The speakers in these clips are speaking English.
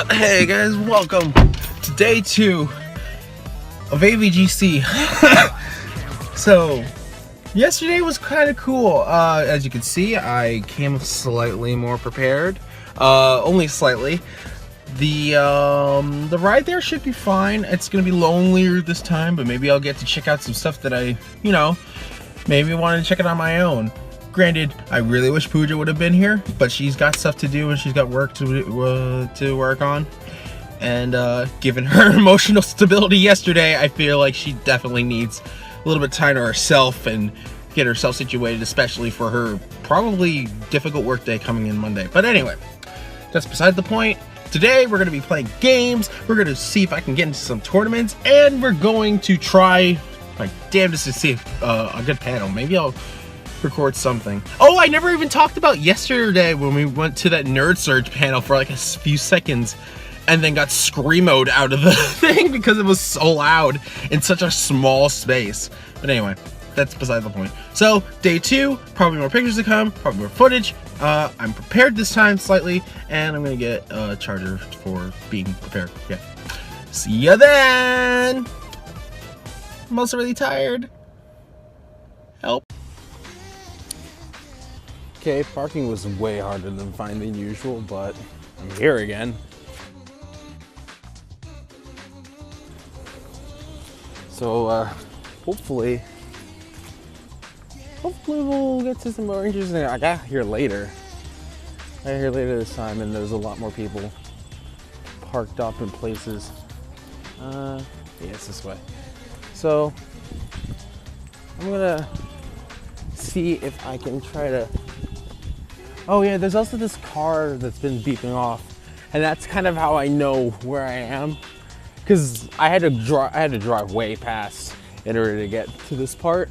Hey guys, welcome to day 2 of AVGC. So, yesterday was kind of cool. As you can see, I came slightly more prepared. Only slightly. The ride there should be fine. It's gonna be lonelier this time, but maybe I'll get to check out some stuff that I, maybe wanted to check it on my own. Granted, I really wish Pooja would have been here, but she's got stuff to do and she's got work to work on. And given her emotional stability yesterday, I feel like she definitely needs a little bit of time to herself and get herself situated, especially for her probably difficult work day coming in Monday. But anyway, that's beside the point. Today we're going to be playing games, we're going to see if I can get into some tournaments, and we're going to try my damnedest to see a good panel. Maybe I'll record something. Oh, I never even talked about yesterday when we went to that Nerd Surge panel for like a few seconds and then got screamoed out of the thing because it was so loud in such a small space. But anyway, that's beside the point. So, day 2, probably more pictures to come, probably more footage. I'm prepared this time slightly, and I'm gonna get a charger for being prepared. Yeah. See ya then! I'm also really tired. Help. Okay, parking was way harder than finding usual, but I'm here again. So, hopefully we'll get to some more interesting. I got here later. This time, and there's a lot more people parked up in places. Yeah, it's this way. So, I'm gonna see if I can try to. Oh yeah, there's also this car that's been beeping off, and that's kind of how I know where I am, because I had to drive way past in order to get to this part.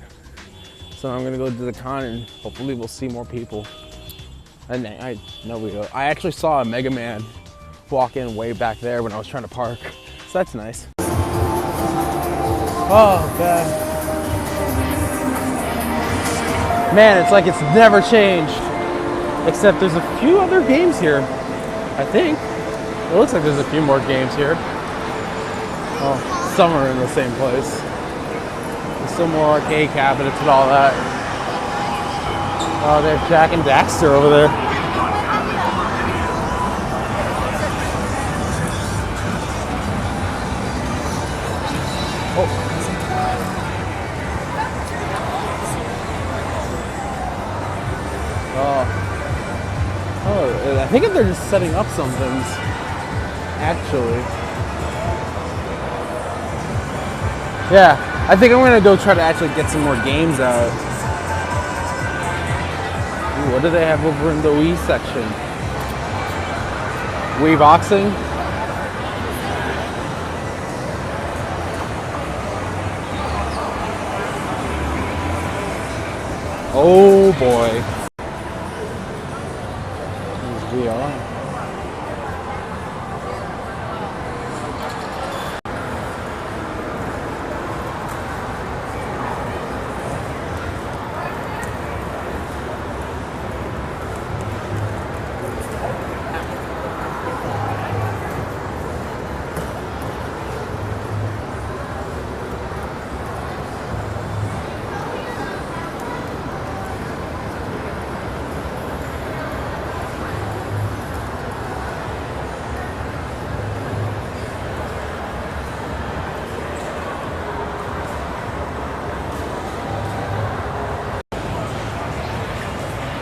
So I'm gonna go to the con and hopefully we'll see more people. And I actually saw a Mega Man walk in way back there when I was trying to park, so that's nice. Oh god, man, it's like it's never changed. Except there's a few other games here, I think. It looks like there's a few more games here. Oh, some are in the same place. There's still more arcade cabinets and all that. Oh, they have Jack and Daxter over there. I think if they're just setting up some things, actually. Yeah, I think I'm gonna go try to actually get some more games out. Ooh, what do they have over in the Wii section? Wii boxing? Oh boy. VR.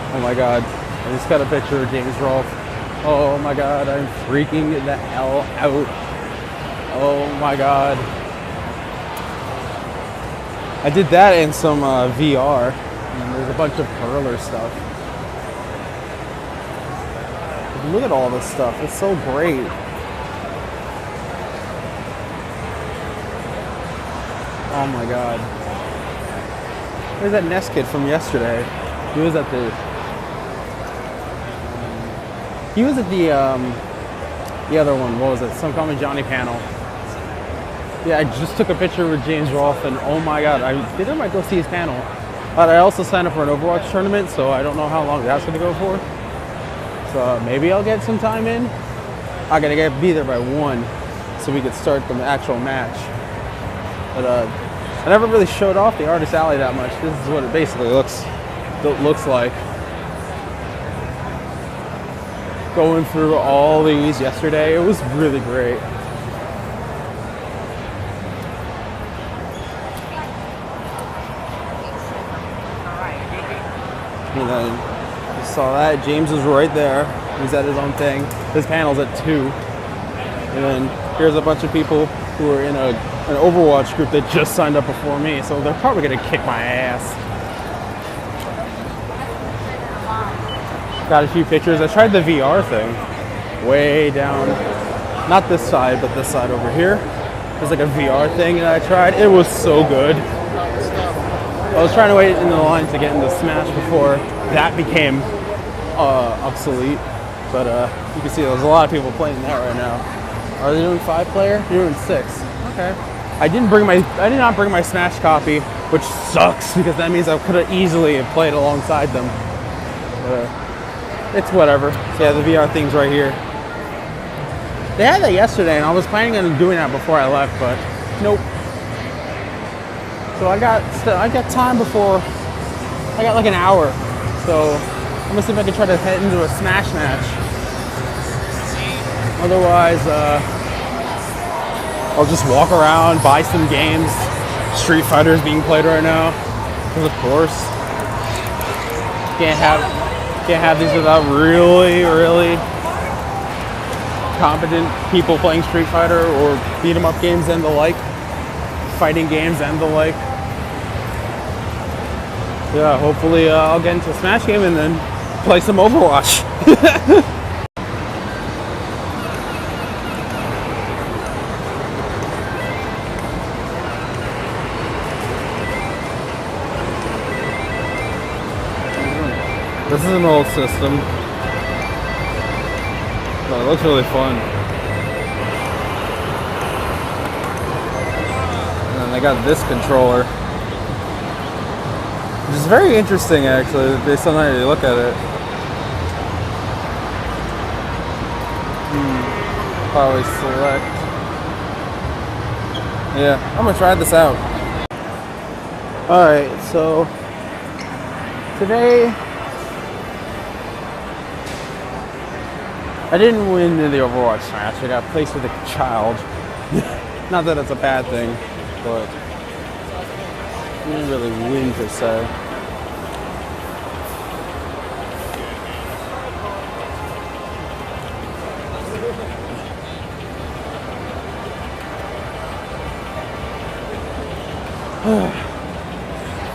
Oh my god, I just got a picture of James Rolfe. Oh my god, I'm freaking the hell out. Oh my god. I did that in some VR, and there's a bunch of Perler stuff. Look at all this stuff, it's so great. Oh my god. There's that Ness kid from yesterday. He was at the other one, what was it? Some Call Me Johnny panel. Yeah, I just took a picture with James Rolfe, and oh my god, I think I might go see his panel. But I also signed up for an Overwatch tournament, so I don't know how long that's gonna go for. So maybe I'll get some time in. I gotta be there by 1 so we could start the actual match. But I never really showed off the Artist Alley that much. This is what it basically looks like. Going through all these yesterday, it was really great. And then you saw that James was right there. He's at his own thing. His panel's at 2. And then here's a bunch of people who are in an Overwatch group that just signed up before me, so they're probably gonna kick my ass. Got a few pictures. I tried the VR thing way down, not this side, but this side over here. There's like a VR thing that I tried. It was so good. I was trying to wait in the line to get into Smash before that became obsolete, but you can see there's a lot of people playing that right now. Are they doing 5-player? They're doing 6. Okay. I did not bring my Smash copy, which sucks because that means I could have easily played alongside them. It's whatever. So yeah, the VR thing's right here. They had that yesterday, and I was planning on doing that before I left, but nope. So I got time before. I got like an hour, so I'm gonna see if I can try to head into a Smash match. Otherwise, I'll just walk around, buy some games. Street Fighter is being played right now, because of course. Can't have these without really competent people playing Street Fighter or beat 'em up games and the like, fighting games and the like. Yeah, hopefully I'll get into a Smash game and then play some Overwatch. This is an old system, but it looks really fun. And then they got this controller, which is very interesting actually, based on how you look at it. Probably select. Yeah, I'm gonna try this out. Alright, so today I didn't win in the Overwatch match. I got placed with a child. Not that it's a bad thing, but I didn't really win per se.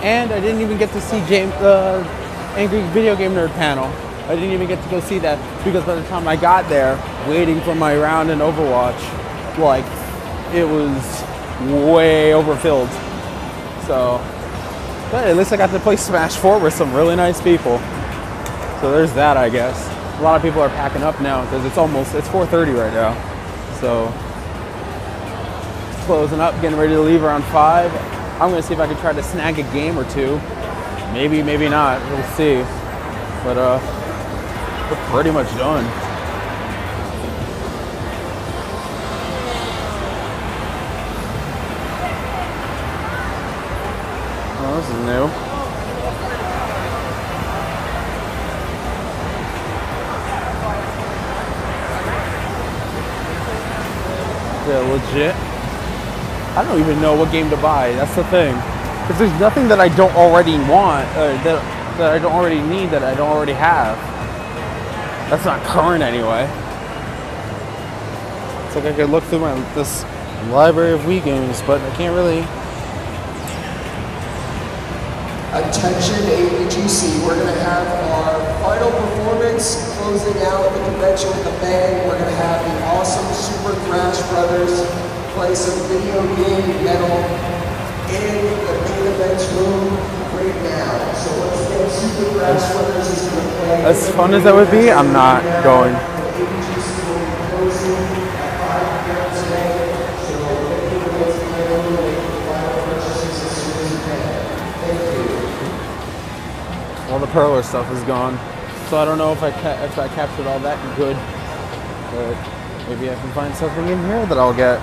And I didn't even get to see James, Angry Video Game Nerd panel. I didn't even get to go see that because by the time I got there, waiting for my round in Overwatch, like, it was way overfilled. So, but at least I got to play Smash 4 with some really nice people. So there's that, I guess. A lot of people are packing up now because it's 4:30 right now. So, it's closing up, getting ready to leave around 5. I'm gonna see if I can try to snag a game or two. Maybe, maybe not, we'll see. But we're pretty much done. Oh, this is new. Yeah, legit. I don't even know what game to buy. That's the thing. Because there's nothing that I don't already want, that I don't already need, that I don't already have. That's not current anyway. It's like I could look through this library of Wii games, but I can't really. Attention AVGC, we're going to have our final performance closing out the convention with a bang. We're going to have the awesome Super Thrash Brothers play some video game metal in the main events room right now. So once again, Super Thrash Brothers is going to play. As fun as that would be, I'm not going. AVGC will be closing at 5 p.m. today. So thank you for those who make final purchases as soon as you can. Thank you. All the perler stuff is gone, so I don't know if I captured all that good. But Maybe I can find something in here that I'll get.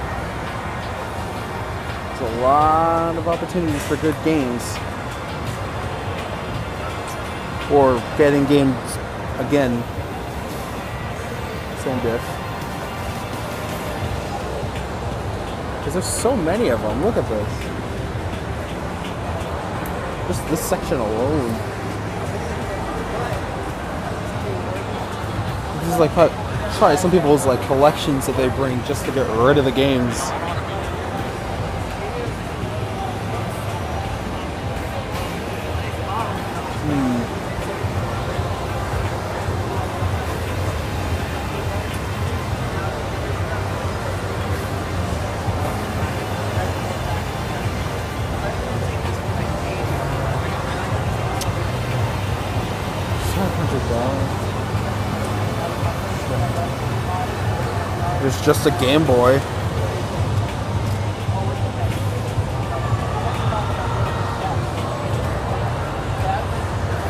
There's a lot of opportunities for good games. Or getting games again. Same diff. Because there's so many of them. Look at this. Just this section alone. This is like probably some people's like collections that they bring just to get rid of the games. There's just a Game Boy.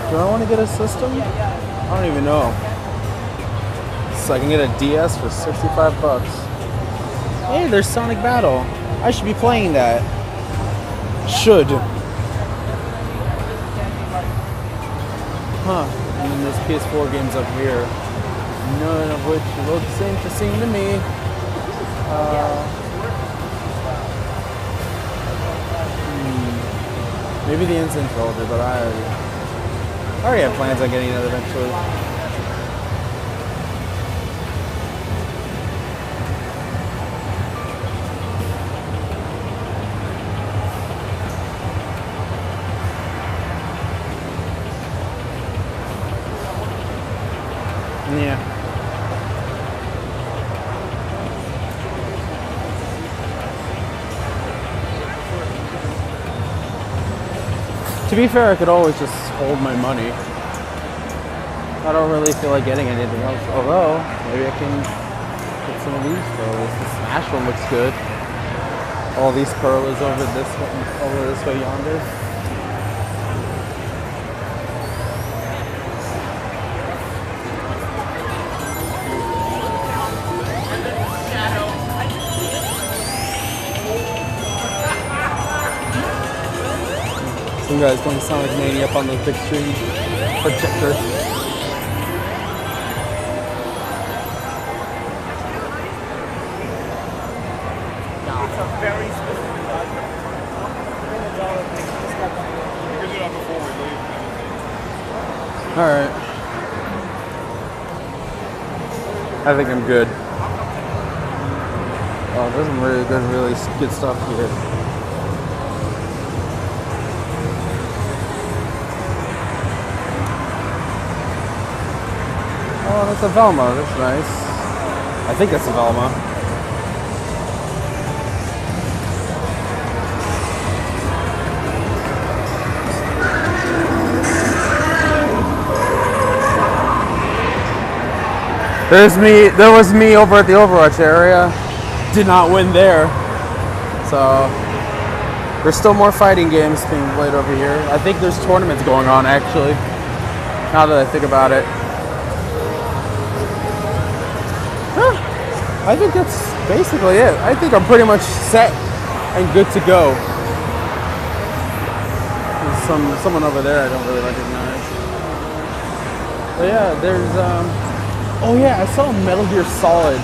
Do I want to get a system? I don't even know. So I can get a DS for 65 bucks. Hey, there's Sonic Battle. I should be playing that. Should. Huh. And then there's PS4 games up here. None of which looks interesting to me. Maybe the Instant Soldier, but I already have plans on getting that eventually. Yeah. To be fair, I could always just hold my money. I don't really feel like getting anything else. Although, maybe I can get some of these pearls. The Smash one looks good. All these pearls over this way yonder. Some guys playing Sonic Mania up on the big screen projector. It's a very specific Alright. I think I'm good. Oh, there's some really good stuff here. Oh, that's a Velma. That's nice. I think that's a Velma. There was me over at the Overwatch area. Did not win there. So there's still more fighting games being played over here. I think there's tournaments going on actually. Now that I think about it. I think that's basically it. I think I'm pretty much set and good to go. There's someone over there I don't really recognize. But yeah, there's oh yeah, I saw Metal Gear Solid.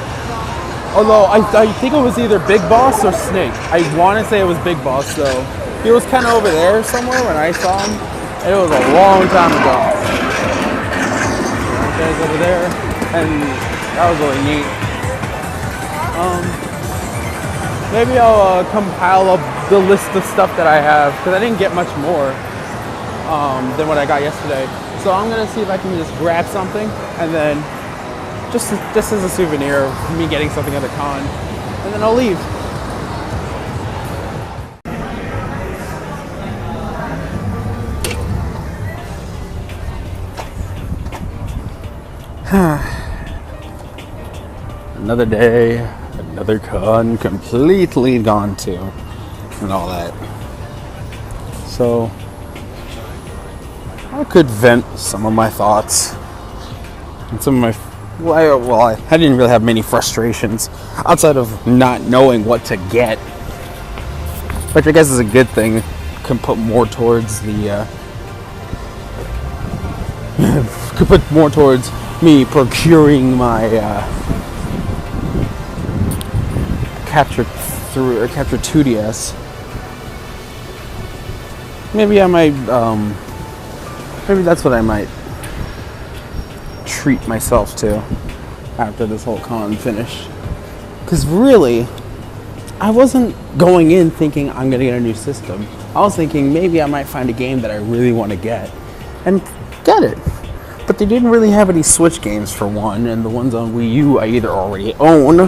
Although I think it was either Big Boss or Snake. I want to say it was Big Boss though. He was kind of over there somewhere when I saw him. And it was a long time ago. That guy's over there, and that was really neat. Maybe I'll compile up the list of stuff that I have because I didn't get much more than what I got yesterday. So I'm gonna see if I can just grab something and then just as a souvenir of me getting something at the con, and then I'll leave. Another day, another con completely gone to, and all that. So I could vent some of my thoughts and some of my I didn't really have many frustrations outside of not knowing what to get, which I guess is a good thing. Can put more towards the could put more towards me procuring my Capture 2DS. Maybe I might maybe that's what I might treat myself to after this whole con finished. Because really, I wasn't going in thinking I'm gonna get a new system. I was thinking maybe I might find a game that I really want to get and get it. But they didn't really have any Switch games for one, and the ones on Wii U I either already own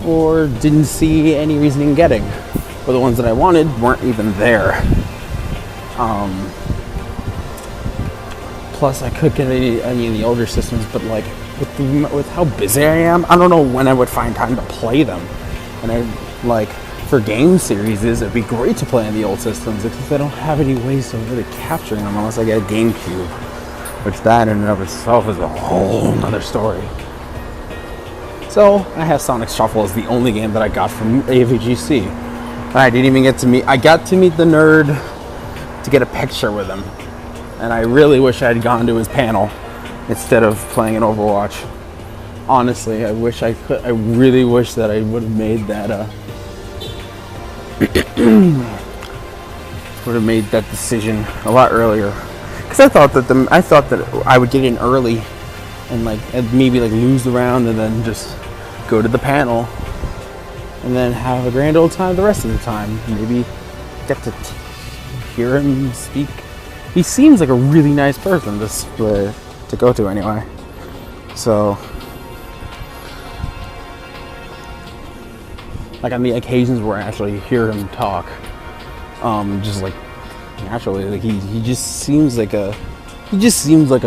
or didn't see any reason in getting. Or the ones that I wanted weren't even there. Plus, I could get any of the older systems, but like with how busy I am, I don't know when I would find time to play them. And I like for game series, it'd be great to play on the old systems, except I don't have any ways of really capturing them unless I get a GameCube, which that in and of itself is a whole nother story. So I have Sonic Shuffle as the only game that I got from AVGC. I didn't even get to meet. I got to meet the nerd to get a picture with him. And I really wish I had gone to his panel instead of playing an Overwatch. Honestly, I wish I could. I really wish that I would have made that. Would have made that decision a lot earlier. Because I thought that I would get in early, and maybe lose the round, and then just go to the panel, and then have a grand old time the rest of the time. Maybe get to hear him speak. He seems like a really nice person to go to anyway. So, on the occasions where I actually hear him talk, just naturally, he just seems like a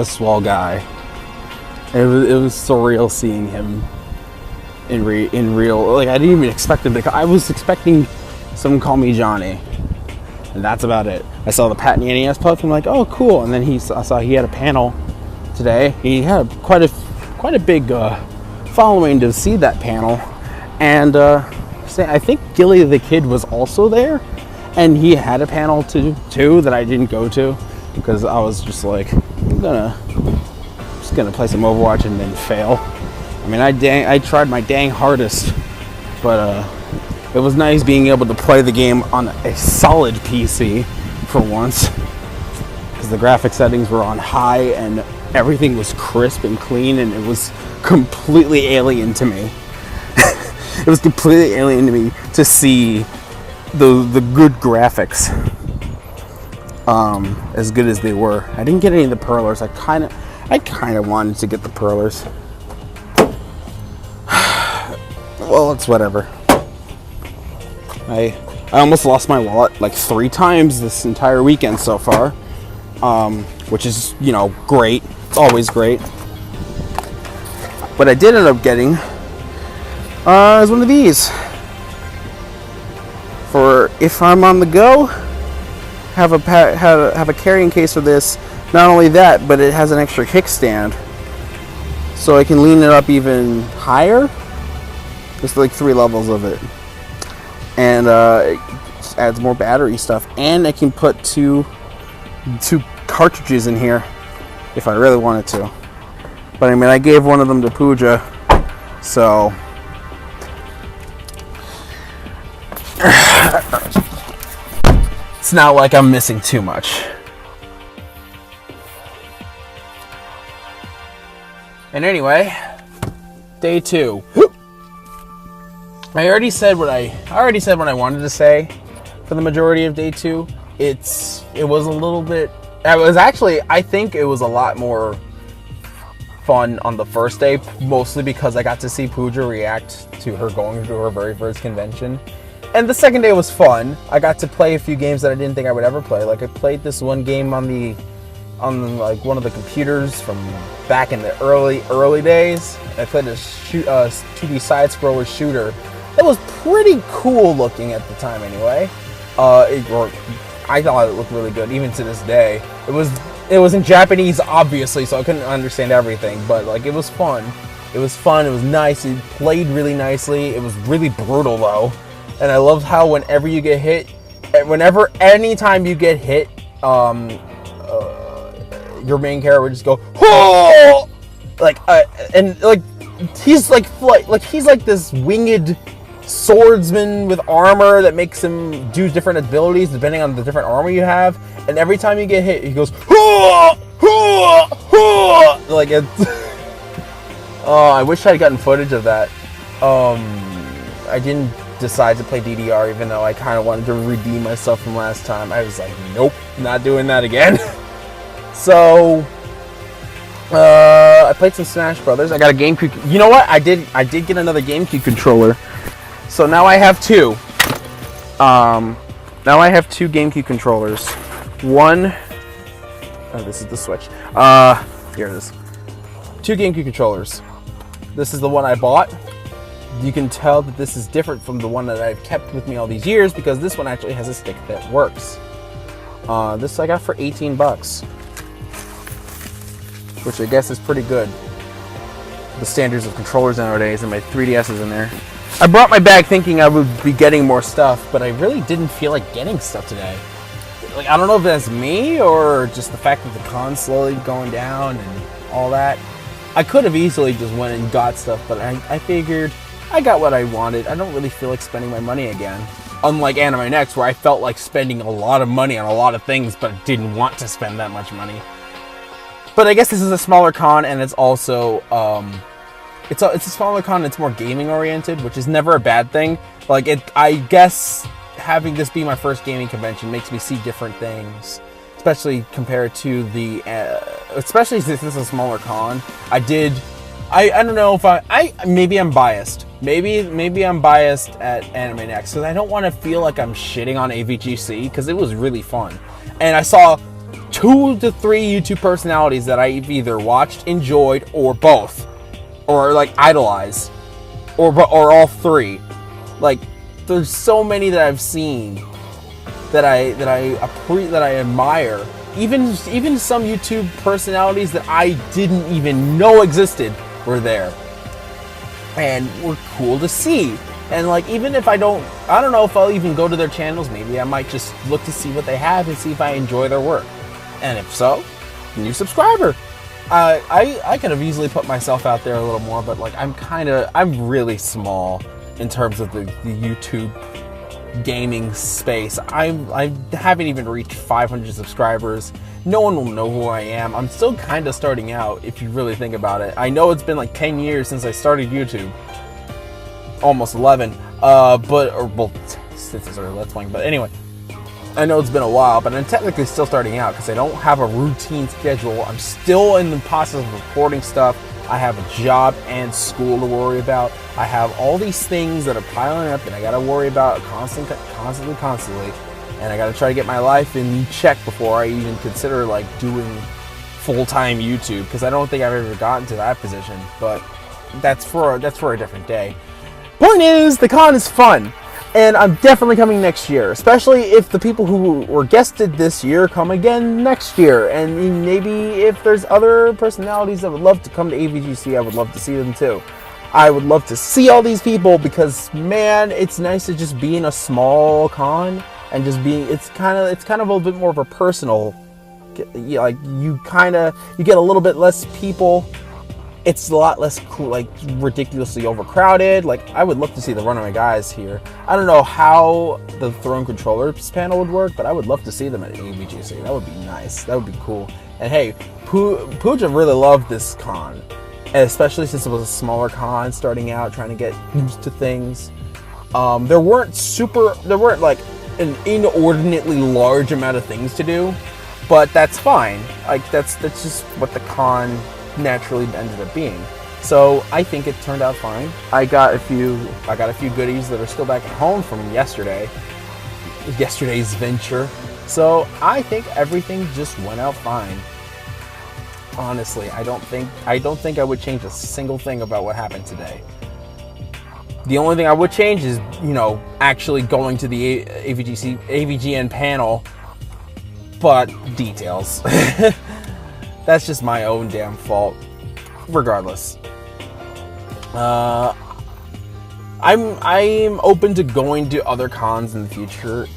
swell guy. It was surreal seeing him in real. I didn't even expect him to. I was expecting someone to call me Johnny, and that's about it. I saw the Pat NES puff. I'm like, oh, cool. And then I saw he had a panel today. He had quite a big following to see that panel, and I think Gilly the Kid was also there, and he had a panel too that I didn't go to because I was just like, I'm just gonna play some Overwatch and then fail. I mean, I tried my dang hardest, but it was nice being able to play the game on a solid PC for once, because the graphic settings were on high and everything was crisp and clean, and it was completely alien to me. It was completely alien to me to see the good graphics, as good as they were. I didn't get any of the perlers. I kind of wanted to get the perlers. Well, it's whatever. I almost lost my wallet 3 times this entire weekend so far, which is, great. It's always great. What I did end up getting is one of these. For if I'm on the go, have a carrying case for this. Not only that, but it has an extra kickstand, so I can lean it up even higher. There's 3 levels of it, and it just adds more battery stuff. And I can put two cartridges in here if I really wanted to. But I mean, I gave one of them to Pooja, so it's not like I'm missing too much. And anyway, day 2. I already said what I wanted to say for the majority of day 2. It was a little bit. I think it was a lot more fun on the first day, mostly because I got to see Pooja react to her going to her very first convention. And the second day was fun. I got to play a few games that I didn't think I would ever play. I played this one game on one of the computers from back in the early days. I played a 2D side-scroller shooter that was pretty cool looking at the time anyway. I thought it looked really good, even to this day. It was It was in Japanese, obviously, so I couldn't understand everything. But like, it was fun. It was fun. It was nice. It played really nicely. It was really brutal though, and I loved how whenever you get hit, anytime you get hit, your main character would just go, "Whoa!" And like he's like he's like this winged swordsman with armor that makes him do different abilities depending on the different armor you have. And every time you get hit, he goes, "Whoa! Whoa! Whoa!" Like it's. Oh, I wish I had gotten footage of that. I didn't decide to play DDR, even though I kind of wanted to redeem myself from last time. I was like, nope, not doing that again. So, I played some Smash Brothers. I got a GameCube. You know what? I did get another GameCube controller. So now I have two. Now I have two GameCube controllers. One. Oh, this is the Switch. Here it is. Two GameCube controllers. This is the one I bought. You can tell that this is different from the one that I've kept with me all these years because this one actually has a stick that works. This I got for 18 bucks. Which I guess is pretty good. The standards of controllers nowadays, and my 3DS is in there. I brought my bag thinking I would be getting more stuff, but I really didn't feel like getting stuff today. Like, I don't know if that's me or just the fact that the con's slowly going down and all that. I could have easily just went and got stuff, but I figured I got what I wanted. I don't really feel like spending my money again. Unlike Anime Next, where I felt like spending a lot of money on a lot of things, but didn't want to spend that much money. But I guess this is a smaller con, and it's also, it's a smaller con, it's more gaming oriented, which is never a bad thing. Like, I guess having this be my first gaming convention makes me see different things. Especially compared to the, especially since this is a smaller con. I don't know if maybe I'm biased. Maybe I'm biased at Anime Next because I don't want to feel like I'm shitting on AVGC because it was really fun. And I saw 2 to 3 YouTube personalities that I've either watched, enjoyed, or both. Or like idolize. Or all 3. Like, there's so many that I've seen that I admire. Even some YouTube personalities that I didn't even know existed were there, and were cool to see. And like, even if I don't know if I'll even go to their channels. Maybe I might just look to see what they have and see if I enjoy their work. And if so, new subscriber. I could have easily put myself out there a little more, but like I'm really small in terms of the YouTube gaming space. I haven't even reached 500 subscribers. No one will know who I am. I'm still kind of starting out if you really think about it. I know it's been like 10 years since I started YouTube. Almost 11. Since I started Let's Playing. But anyway, I know it's been a while, but I'm technically still starting out because I don't have a routine schedule. I'm still in the process of recording stuff. I have a job and school to worry about. I have all these things that are piling up and I gotta worry about constantly. And I gotta try to get my life in check before I even consider like doing full-time YouTube, because I don't think I've ever gotten to that position. But that's for a different day. Point is, the con is fun. And I'm definitely coming next year, especially if the people who were guested this year come again next year. And maybe if there's other personalities that would love to come to AVGC, I would love to see them too. I would love to see all these people because, man, it's nice to just be in a small con and just being, it's kind of a little bit more of a personal, like you get a little bit less people. It's a lot less cool, like ridiculously overcrowded. Like, I would love to see the Runaway Guys here. I don't know how the Throne Controllers panel would work, but I would love to see them at AVGC. That would be nice. That would be cool. And hey, Pooja really loved this con, especially since it was a smaller con starting out, trying to get used to things. There weren't like an inordinately large amount of things to do, but that's fine. Like, that's just what the con naturally ended up being. So I think it turned out fine. I got a few goodies that are still back at home from yesterday's venture. So I think everything just went out fine. Honestly, I don't think I would change a single thing about what happened today. The only thing I would change is, actually going to the AVGN panel, but details. That's just my own damn fault. Regardless. I'm open to going to other cons in the future.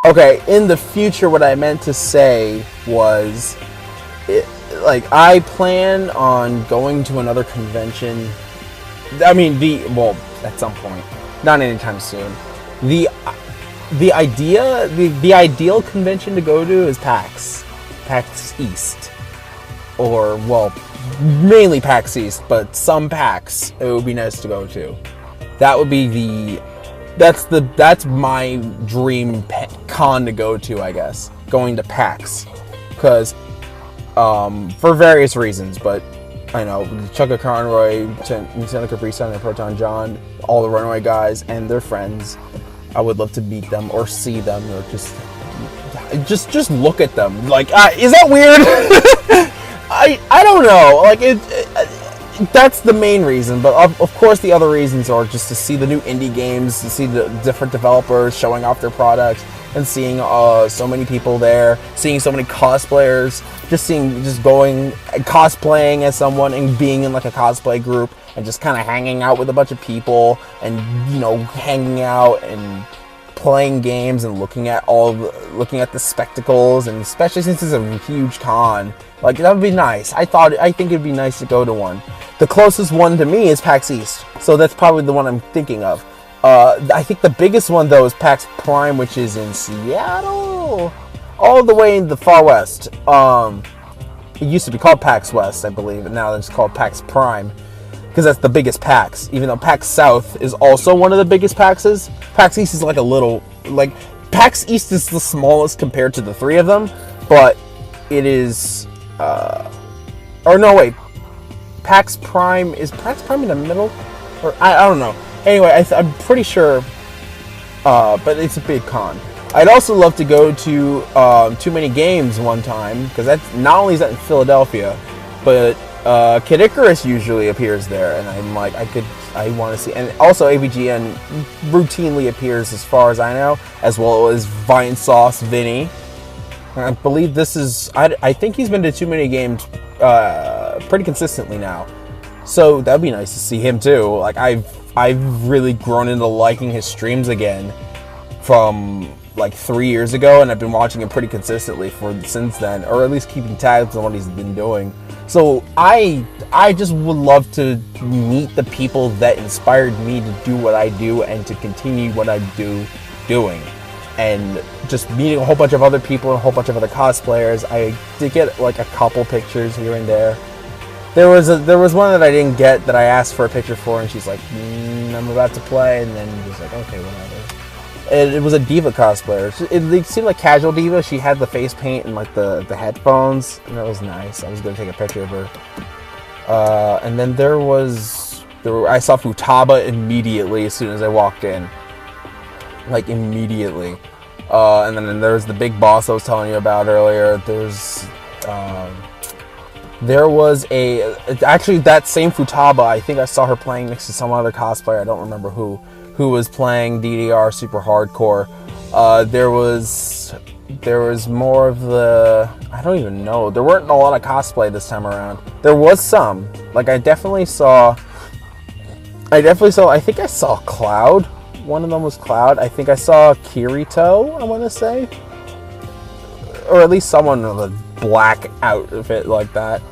Okay, in the future, what I meant to say was, I plan on going to another convention. I mean, at some point, not anytime soon. The ideal convention to go to is PAX East, or mainly PAX East, but some PAX it would be nice to go to. That would be that's my dream con to go to, I guess. Going to PAX, because for various reasons, but I know Chugga Conroy, Seneca Freestyle, and Proton John, all the Runaway guys and their friends. I would love to meet them or see them or just look at them. Like, is that weird? I don't know. Like that's the main reason, but of course the other reasons are just to see the new indie games, to see the different developers showing off their products, and seeing so many people there, seeing so many cosplayers, just going cosplaying as someone and being in like a cosplay group and just kind of hanging out with a bunch of people and hanging out and playing games and looking at the spectacles, and especially since it's a huge con, like that would be nice. I think it'd be nice to go to one. The closest one to me is PAX East, so that's probably the one I'm thinking of. I think the biggest one though is PAX Prime, which is in Seattle, all the way in the far west. It used to be called PAX West, I believe, and now it's called PAX Prime, because that's the biggest PAX, even though PAX South is also one of the biggest PAXs. PAX East is PAX East is the smallest compared to the three of them, but it is, PAX Prime in the middle? Or, I don't know. Anyway, I'm pretty sure, but it's a big con. I'd also love to go to Too Many Games one time, because that's not only is that in Philadelphia, but Kid Icarus usually appears there, and I'm like, I want to see, and also AVGN routinely appears, as far as I know, as well as Vine Sauce Vinny. I believe I think he's been to Too Many Games pretty consistently now, so that'd be nice to see him too. Like I've really grown into liking his streams again from like 3 years ago, and I've been watching him pretty consistently since then, or at least keeping tabs on what he's been doing. So I just would love to meet the people that inspired me to do what I do and to continue what I'm doing. And just meeting a whole bunch of other people and a whole bunch of other cosplayers. I did get like a couple pictures here and there. There was one that I didn't get that I asked for a picture for, and she's like, I'm about to play, and then just like, okay, whatever. And it was a Diva cosplayer. It seemed like casual Diva. She had the face paint and like the headphones, and that was nice. I was gonna take a picture of her. And then I saw Futaba immediately as soon as I walked in. Like immediately. And then there was the big boss I was telling you about earlier. There was actually that same Futaba, I think I saw her playing next to some other cosplayer, I don't remember who was playing DDR Super Hardcore. There was more of the, I don't even know, there weren't a lot of cosplay this time around. There was some, like I definitely saw, I think I saw Cloud. One of them was Cloud. I think I saw Kirito, I want to say, or at least someone with a black outfit like that.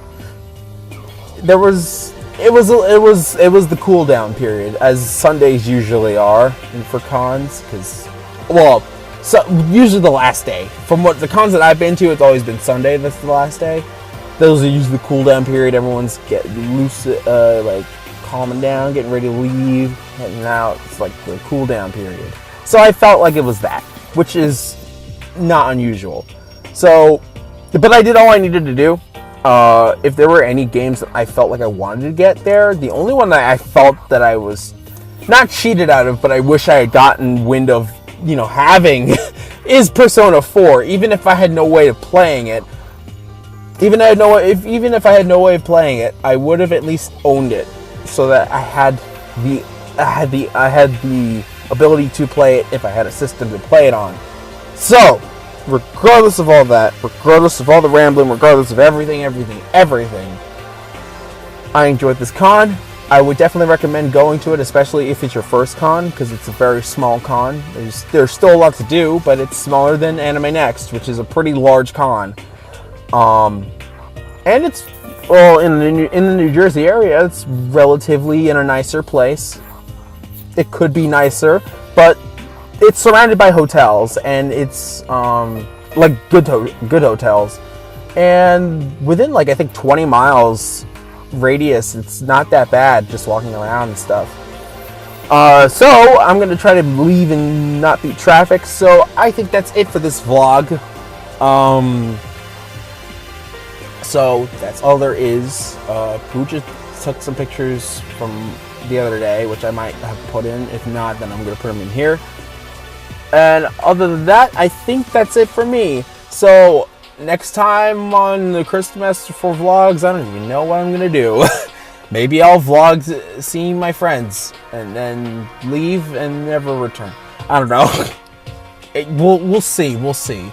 It was the cool down period, as Sundays usually are for cons, because usually the last day. From what the cons that I've been to, it's always been Sunday that's the last day. Those are usually the cool down period. Everyone's getting loose, like calming down, getting ready to leave, heading out. It's like the cool down period. So I felt like it was that, which is not unusual. So, but I did all I needed to do. If there were any games that I felt like I wanted to get there, the only one that I felt that I was not cheated out of, but I wish I had gotten wind of, having, is Persona 4. Even if I had no way of playing it, even if I had no way of playing it, I would have at least owned it, so that I had the ability to play it if I had a system to play it on. So, regardless of all that, regardless of all the rambling, regardless of everything, I enjoyed this con. I would definitely recommend going to it, especially if it's your first con, because it's a very small con. There's still a lot to do, but it's smaller than Anime Next, which is a pretty large con. And it's, well, in the New Jersey area, it's relatively in a nicer place. It could be nicer, but it's surrounded by hotels, and it's like good hotels. And within, like, I think 20 miles radius, it's not that bad just walking around and stuff. So I'm gonna try to leave and not beat traffic. So I think that's it for this vlog. So that's all there is. Pooja took some pictures from the other day, which I might have put in. If not, then I'm gonna put them in here. And other than that, I think that's it for me. So next time on the Kristomaster4 vlogs, I don't even know what I'm gonna do. Maybe I'll vlog seeing my friends and then leave and never return. I don't know. We'll see. We'll see.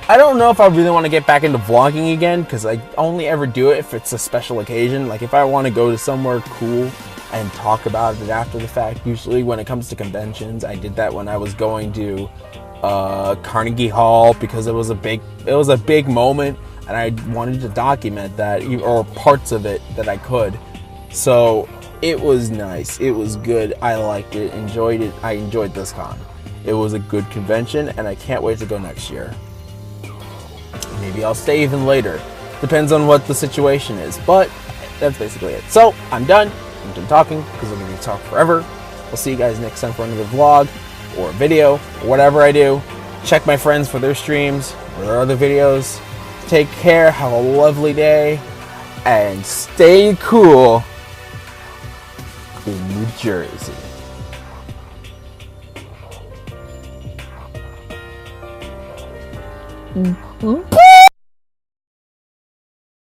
I don't know if I really want to get back into vlogging again, because I only ever do it if it's a special occasion. Like if I want to go to somewhere cool and talk about it after the fact. Usually when it comes to conventions, I did that when I was going to Carnegie Hall, because it was a big moment, and I wanted to document that, or parts of it that I could. So it was nice. It was good. I liked it. Enjoyed it. I enjoyed this con. It was a good convention, and I can't wait to go next year. Maybe I'll stay even later. Depends on what the situation is. But that's basically it. So I'm done. I'm done talking, because I'm going to talk forever. I'll see you guys next time for another vlog or a video or whatever I do. Check my friends for their streams or their other videos. Take care. Have a lovely day. And stay cool in New Jersey. Mm-hmm.